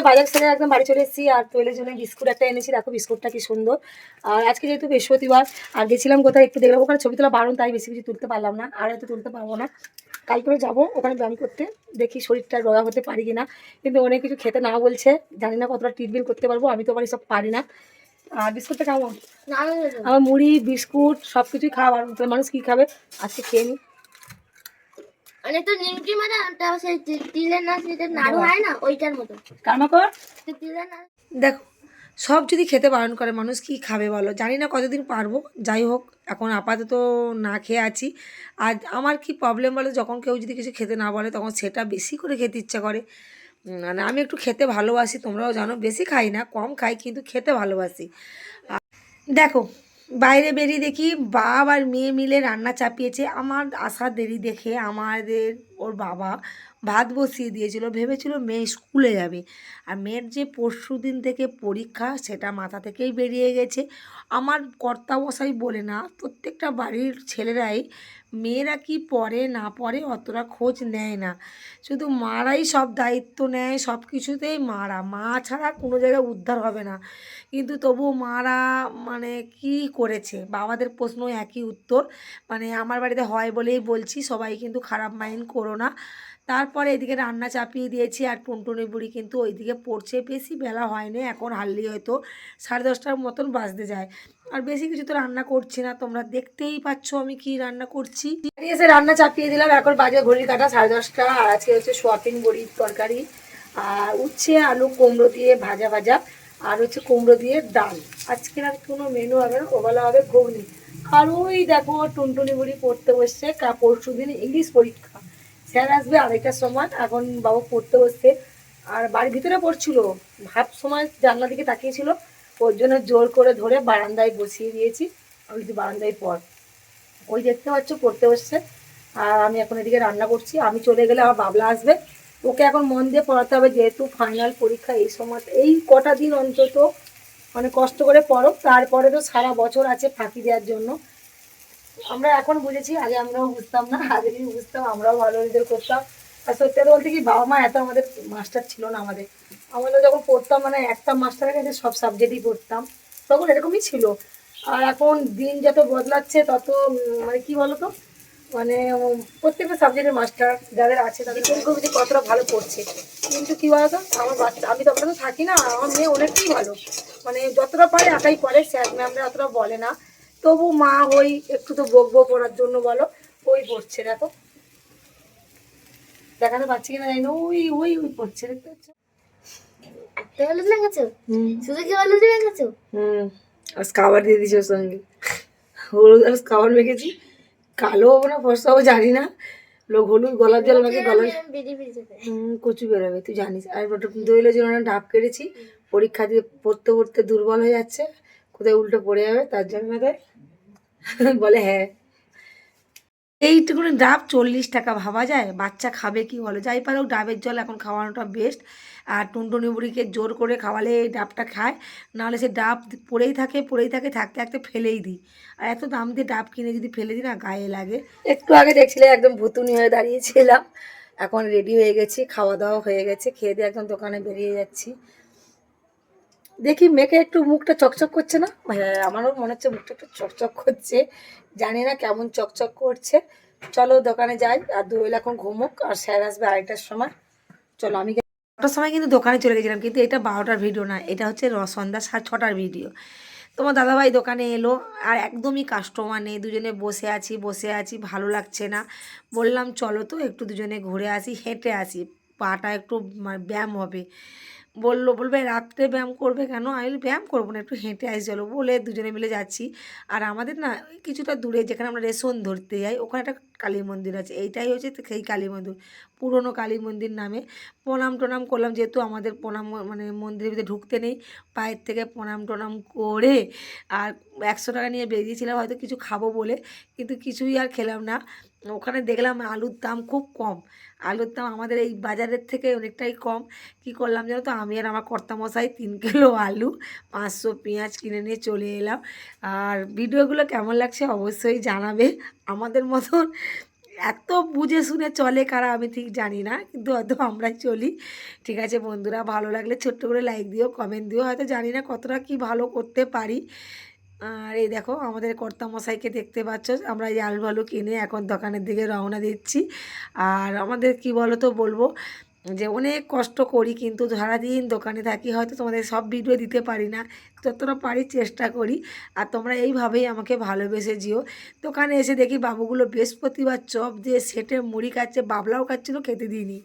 বাজার থেকে একদম বাড়ি চলে এসেছি। আর তৈলের জন্য বিস্কুট একটা এনেছি, দেখো বিস্কুটটা কি সুন্দর। আর আজকে যেহেতু বৃহস্পতিবার আর গেছিলাম কোথায় একটু দেখলাম, ওখানে ছবি তোলা বারণ, তাই বেশি কিছু তুলতে পারলাম না, আর হয়তো তুলতে পারবো না। কাল করে যাবো ওখানে ব্যায়াম করতে, দেখি শরীরটা রোগা হতে পারি কিনা। কিন্তু অনেক কিছু খেতে না বলছে, জানি না কতটা ট্রিটমেন্ট করতে পারবো, আমি তো সব পারি না। আর বিস্কুটটা খাবো, আমার মুড়ি বিস্কুট সব কিছুই খাওয়ার মানুষ কি খাবে, আজকে খেয়ে নিই। মানে তো নিমকি মানে সেই তিলের নাচ যেটা নাড়ু হয় না, ওইটার মতো কারমাকর। তিলের নাচ। দেখো সব যদি খেতে বারণ করে মানুষ কি খাবে বলো, জানি না কতদিন পারবো। যাই হোক এখন আপাতত না খেয়ে আছি। আর আমার কি প্রবলেম বলো, যখন কেউ যদি কিছু খেতে না বলে তখন সেটা বেশি করে খেতে ইচ্ছা করে। মানে আমি একটু খেতে ভালোবাসি, তোমরাও জানো, বেশি খাই না, কম খাই, কিন্তু খেতে ভালোবাসি। দেখো বাইরে বেরিয়ে দেখি বাপ আর মেয়ে মিলে রান্না চাপিয়েছে। আমার আসার দেরি দেখে আমাদের ওর বাবা ভাত বসিয়ে দিয়েছিল, ভেবেছিল মেয়ে স্কুলে যাবে। আর মেয়ের যে পরশু দিন থেকে পরীক্ষা সেটা মাথা থেকেই বেরিয়ে গেছে। আমার কর্তামশাই বলে না, প্রত্যেকটা বাড়ির ছেলেরাই মেয়েরা কি পড়ে না পড়ে অতটা খোঁজ নেয় না, শুধু মারাই সব দায়িত্ব নেয়, সব কিছুতেই মারা, মা ছাড়া কোনো জায়গায় উদ্ধার হবে না। কিন্তু তবুও মারা মানে কি করেছে, বাবাদের প্রশ্ন একই উত্তর। মানে আমার বাড়িতে হয় বলেই বলছি, সবাই কিন্তু খারাপ মাইন্ড করো না। তারপরে এদিকে রান্না চাপিয়ে দিয়েছি, আর টুনটুনি বুড়ি কিন্তু ওইদিকে পড়ছে। বেশি বেলা হয়নি, এখন হারলি হয়তো 10:30টার মতন বাজতে যায়। আর বেশি কিছু তো রান্না করছি না, তোমরা দেখতেই পাচ্ছ আমি কি রান্না করছি। এসে রান্না চাপিয়ে দিলাম, এখন বাজে ঘড়ির কাটা 10:30। আর আজকে হচ্ছে সোয়াবিন বড়ির তরকারি, আর উচ্ছে আলু কুমড়ো দিয়ে ভাজা ভাজা, আর হচ্ছে কুমড়ো দিয়ে ডাল। আজকের আর কোনো মেনু হবে না, ওবেলা হবে ঘুগনি। আর ওই দেখো টুনটুনি বুড়ি পড়তে বসছে, পরশু দিন ইংলিশ পরীক্ষা, স্যার আসবে 2:30টার সময়, এখন বাবু পড়তে বসছে। আর বাড়ির ভিতরে পড়ছিল, হাফ সময় জানলা দিকে তাকিয়েছিল, ওর জন্য জোর করে ধরে বারান্দায় বসিয়ে দিয়েছি। আমি যদি বারান্দায় পড়, ওই দেখতে পাচ্ছ পড়তে বসছে। আর আমি এখন এদিকে রান্না করছি, আমি চলে গেলে আমার বাবলা আসবে, ওকে এখন মন দিয়ে পড়াতে হবে, যেহেতু ফাইনাল পরীক্ষা এই সময়, এই কটা দিন অন্তত মানে কষ্ট করে পড়ো, তারপরে তো সারা বছর আছে ফাঁকি দেওয়ার জন্য। আমরা এখন বুঝেছি, আগে আমরাও বুঝতাম না, আগে যদি বুঝতাম আমরাও ভালো রেজাল্ট করতাম। আর সত্যি কথা বলতে কি, বাবা মা এত আমাদের মাস্টার ছিল না, আমাদের আমাদের যখন পড়তাম মানে একটা মাস্টারের কাছে সব সাবজেক্টই পড়তাম, তখন এরকমই ছিল। আর এখন দিন যত বদলাচ্ছে তত মানে কি বলতো, মানে প্রত্যেকটা সাবজেক্টের মাস্টার যাদের আছে তাদের যে কতটা ভালো পড়ছে। কিন্তু কী বলতো, আমার বাচ্চা, আমি তো আপনাদের থাকি না, আমার মেয়ে অনেকটাই ভালো, মানে যতটা পারে একাই করে, স্যার ম্যামরা অতটা বলে না। তবু মা ওই একটু তো বকবো পড়ার জন্য বলো, ওই পড়ছে, দেখো দেখাতে পাচ্ছি কিনা জানি না, ওই ওই ওই পড়ছে, দেখতে পাচ্ছ। হলুদ লাগাচ্ছো? শুধু কি হলুদ লাগাচ্ছো? আর খাবার দিয়ে দিয়েছি ওর সঙ্গে, হলুদ আর খাবার মেখেছি। কালো হবো না ফর্সা হবো জানি না, লোক হলুদ গোলাপ জল আমাকে গলায় কচু বেরোবে তুই জানিস। আর দইলের জন্য একটা ডাব কেটেছি, পরীক্ষা দিয়ে পড়তে পড়তে দুর্বল হয়ে যাচ্ছে, কোথায় উল্টো পড়ে যাবে তার জন্য দেয়। বলে হ্যাঁ, এইটুকুনি ডাব 40 টাকা, ভাবা যায় বাচ্চা খাবে কি বলো। যাই পারো ডাবের জল এখন খাওয়ানোটা বেস্ট। আর টুনটুনি বুড়িকে জোর করে খাওয়ালে এই ডাবটা খায়, নাহলে সে ডাব পড়েই থাকে পড়েই থাকে, থাকতে থাকতে ফেলেই দিই। আর এত দাম দিয়ে ডাব কিনে যদি ফেলে দিই না, গায়ে লাগে। একটু আগে দেখছিলে একদম ভুতুনি হয়ে দাঁড়িয়েছিলাম, এখন রেডি হয়ে গেছি, খাওয়া দাওয়া হয়ে গেছে, খেয়ে দিয়ে একদম দোকানে বেরিয়ে যাচ্ছি। দেখি মেয়েকে একটু মুখটা চকচক করছে না, হ্যাঁ আমারও মনে হচ্ছে মুখটা একটু চকচক করছে, জানি না কেমন চকচক করছে। চলো দোকানে যাই, আর দোয়েল এখন ঘুমুক, আর স্যার আসবে 2:30টার সময়। চলো আমি 12টার সময় কিন্তু দোকানে চলে গেছিলাম, কিন্তু এটা 12টার ভিডিও না, এটা হচ্ছে সন্ধ্যা 6:30টার ভিডিও। তোমার দাদাভাই দোকানে এলো, আর একদমই কাস্টমার নেই, দুজনে বসে আছি বসে আছি, ভালো লাগছে না। বললাম চলো তো একটু দুজনে ঘুরে আসি, হেঁটে আসি, পাটা একটু ব্যায়াম হবে। বলবে রাত্রে ব্যায়াম করবে কেন, আমি বলি ব্যায়াম করবো না, একটু হেঁটে আসি চলো, বলে দুজনে মিলে যাচ্ছি। আর আমাদের না কিছুটা দূরে যেখানে আমরা রেশন ধরতে যাই, ওখানে একটা কালী মন্দির আছে, এইটাই হচ্ছে সেই কালী মন্দির, পুরনো কালী মন্দির নামে। প্রণাম টনাম করলাম, যেহেতু আমাদের প্রণাম মানে মন্দিরের ভিতরে ঢুকতে নেই, পায়ের থেকে প্রণাম টনাম করে আর 100 টাকা নিয়ে বেরিয়েছিলাম হয়তো কিছু খাবো বলে, কিন্তু কিছুই আর খেলাম না। ওখানে দেখলাম আলুর দাম খুব কম, আলুর দাম আমাদের এই বাজারের থেকে অনেকটাই কম। কি করলাম জানো তো, আমি আর আমার কর্তামশাই 3 কিলো আলু 500 পেঁয়াজ কিনে নিয়ে চলে এলাম। আর ভিডিওগুলো কেমন লাগছে অবশ্যই জানাবে। আমাদের মতন এত বুঝে শুনে চলে কারা আমি ঠিক জানি না, কিন্তু হয়তো আমরাই চলি। ঠিক আছে বন্ধুরা, ভালো লাগলে ছোট্ট করে লাইক দিও, কমেন্ট দিও, হয়তো জানি না কতটা কি ভালো করতে পারি। আর এই দেখো আমাদের কর্তামশাইকে দেখতে পাচ্ছ, আমরা এই আলু আলু কিনে এখন দোকানের দিকে রওনা দিচ্ছি। আর আমাদের কি বলো তো বলবো যে অনেক কষ্ট করি, কিন্তু সারাদিন দোকানে থাকি, হয়তো তোমাদের সব ভিডিও দিতে পারি না, যতটা পারি চেষ্টা করি। আর তোমরা এইভাবেই আমাকে ভালোবেসে যেও। দোকানে এসে দেখি বাবুগুলো বৃহস্পতিবার চপ দিয়ে সেটে মুড়ি খাচ্ছে, বাবলাও খাচ্ছিলো, খেতে দিইনি।